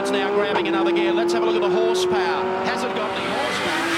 It's now grabbing another gear. Let's have a look at the horsepower. Has it got any horsepower?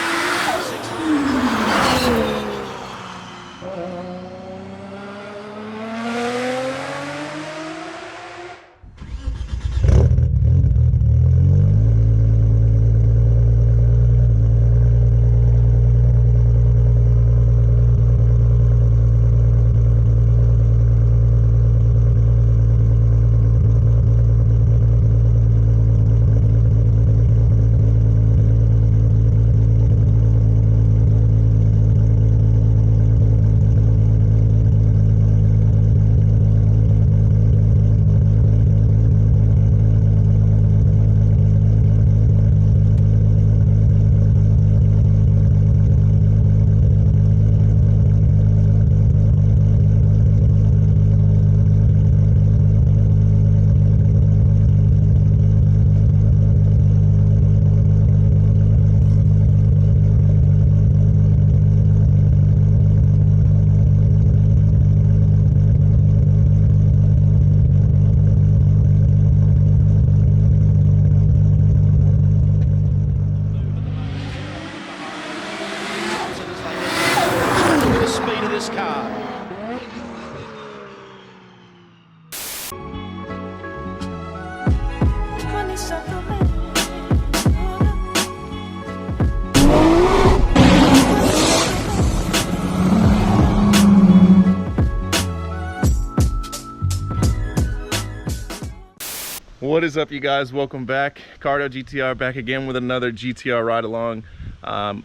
What is up, you guys? Welcome back. R32 GTR back again with another GTR ride along.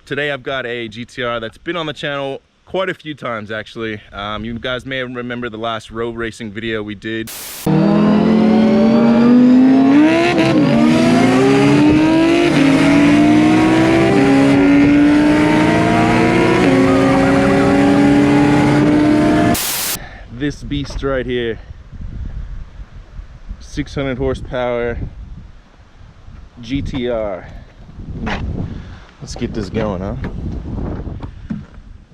Today I've got a GTR that's been on the channel quite a few times actually. You guys may remember the last road racing video we did. This beast right here, 600 horsepower GTR. Let's get this going, huh?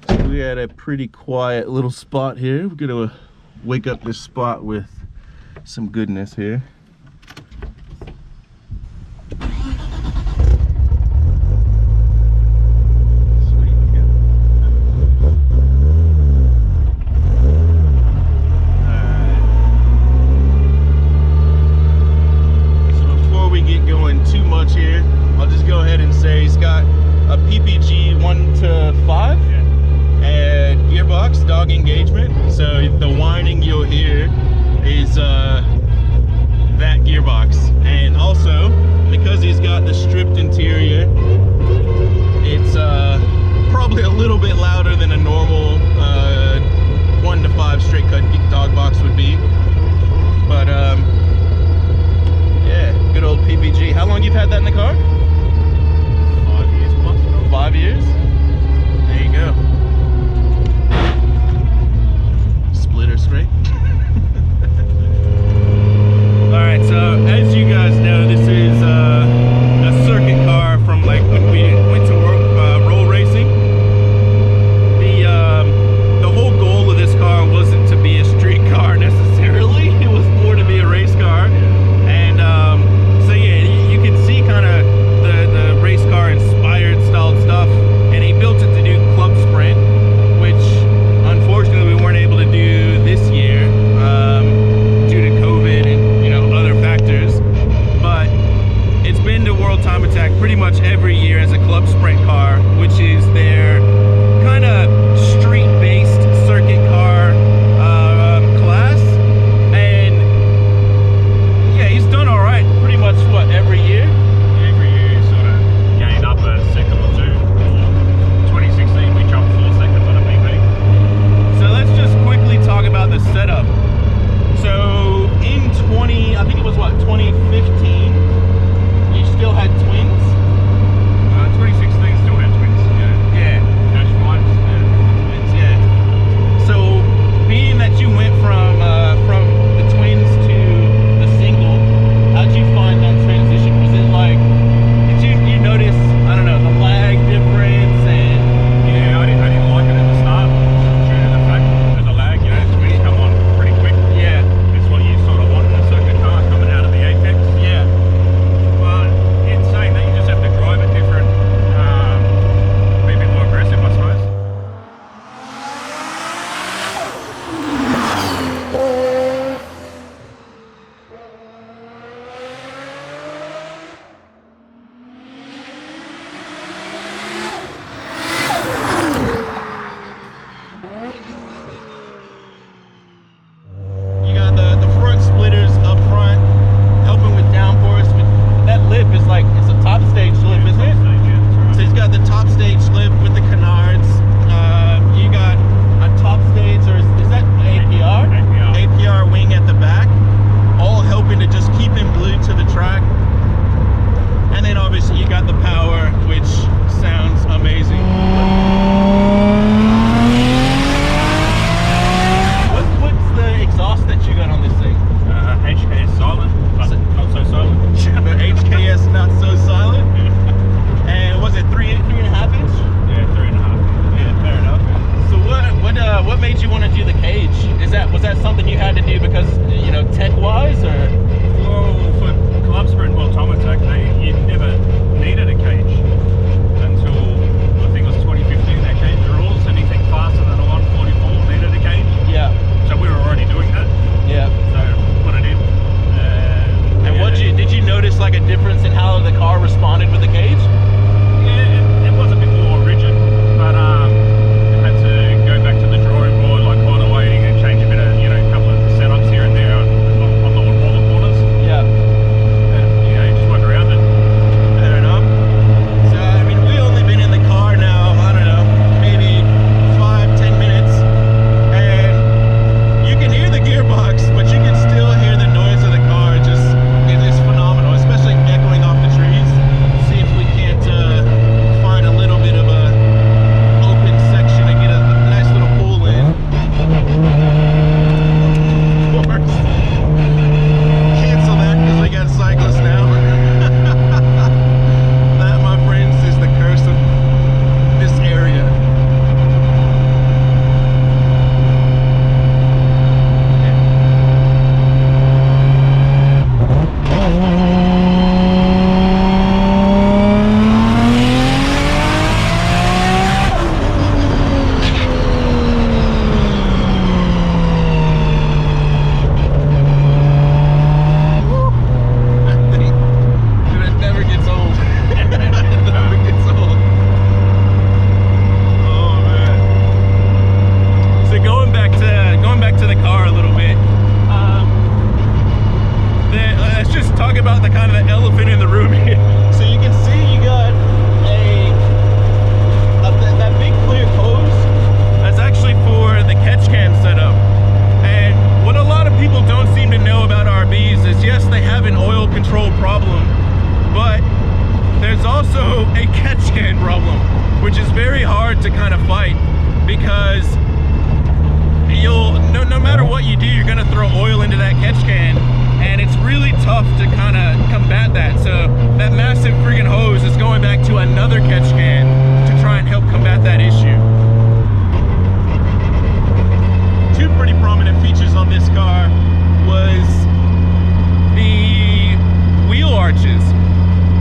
So we had a pretty quiet little spot here. We're gonna wake up this spot with some goodness here. made you want to do the cage? Was that something you had to do because, you know, tech-wise, or? Well, for club sprint World Time Attack, you never needed a cage until I think it was 2015. They changed the rules. Anything faster than a 144 needed a cage. Yeah. So we were already doing that. Yeah. So put it in. And yeah, did you notice like a difference in how the car responded with the cage? Yeah, it was a bit more rigid, but I had to go back to the drawing board, like corner weighting, and change a bit of, you know, a couple of setups here and there on all the corners. Yeah. And, you know, just work around it. Fair enough. So, I mean, we only been in the car now, I don't know, maybe 5-10 minutes, and you can hear the gearbox, but you can still hear the noise of the car. It is phenomenal, especially echoing off the trees. See if we can't find a little bit of a open section and get a nice little pull in. Of course. Cancel that because we got cyclists now. That, my friends, is the curse of this area. It never gets old. It never gets old. Oh man. So going back to the car a little bit. Let's just talk about the kind of the elephant in the room here. So you can see you got that big clear hose. That's actually for the catch can setup. And what a lot of people don't seem to know about RBs is, yes, they have an oil control problem, but there's also a catch can problem, which is very hard to kind of fight, because no matter what you do, you're gonna throw oil into that catch can, and it's really tough to kind of combat that. So that massive friggin' hose is going back to another catch can to try and help combat that issue. Two pretty prominent features on this car was the wheel arches.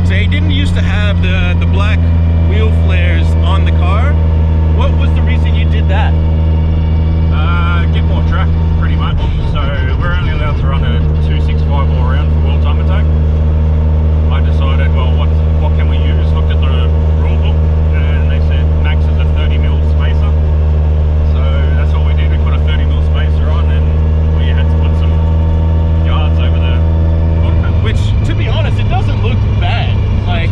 So he didn't used to have the black wheel flares on the car. What was the reason you did that? Get more track, pretty much. So we're only allowed to run a 265 all around for World Time Attack. I decided, well, what can we use? Looked at the rule book, and they said max is a 30mm spacer. So that's what we did. We put a 30mm spacer on, and we had to put some yards over the bottom. Which, to be honest, it doesn't look bad. Like,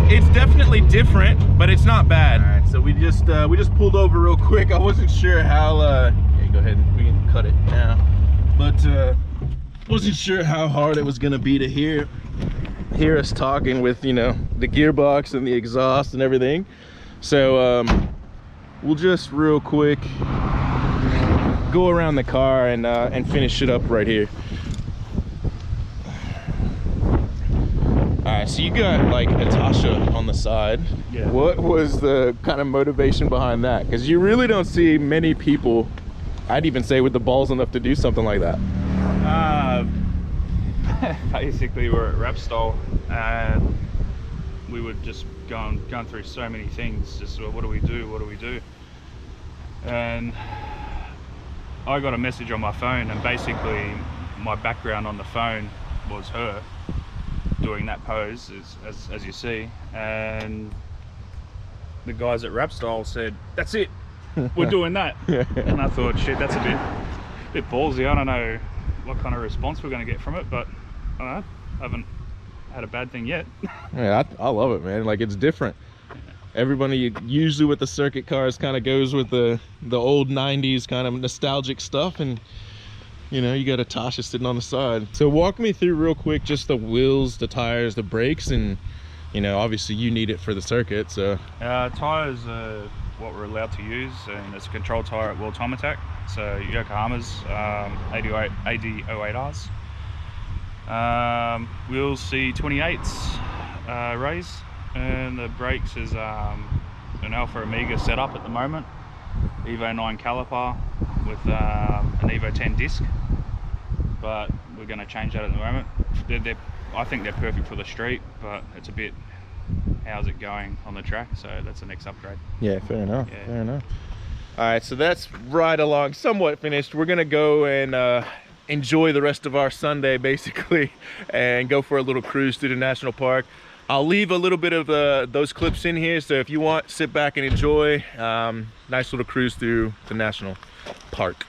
it's definitely different, but it's not bad. All right, so we just pulled over real quick. I wasn't sure how. Yeah, go ahead. We can cut it now. But wasn't sure how hard it was gonna be to hear us talking with, you know, the gearbox and the exhaust and everything. So we'll just real quick go around the car and finish it up right here. Alright, so you got like Itasha on the side. Yeah. What was the kind of motivation behind that? Because you really don't see many people, I'd even say, with the balls enough to do something like that. Basically, we're at Rapstyle, and we were just going through so many things. Just, what do we do? And I got a message on my phone, and basically my background on the phone was her doing that pose, as you see, and the guys at Rapstyle said, "That's it, we're doing that." And I thought, shit, that's a bit ballsy. I don't know what kind of response we're going to get from it, but I don't know, I haven't had a bad thing yet. Yeah, I love it, man. Like, it's different. Everybody usually with the circuit cars kind of goes with the old 90s kind of nostalgic stuff, and you know, you got Itasha sitting on the side. So walk me through real quick just the wheels, the tires, the brakes, and you know, obviously you need it for the circuit. So tires are what we're allowed to use, and it's a control tire at World Time Attack. So Yokohama's AD08Rs. Wheels C28s raise, and the brakes is an Alfa Omega setup at the moment. Evo 9 caliper with an Evo 10 disc, but we're going to change that at the moment. I think they're perfect for the street, but it's a bit, how's it going on the track? So that's the next upgrade. Yeah, fair enough. Yeah. Fair enough. All right, so that's ride along somewhat finished. We're gonna go and enjoy the rest of our Sunday basically, and go for a little cruise through the national park. I'll leave a little bit of those clips in here, so if you want, sit back and enjoy. Nice little cruise through the national park.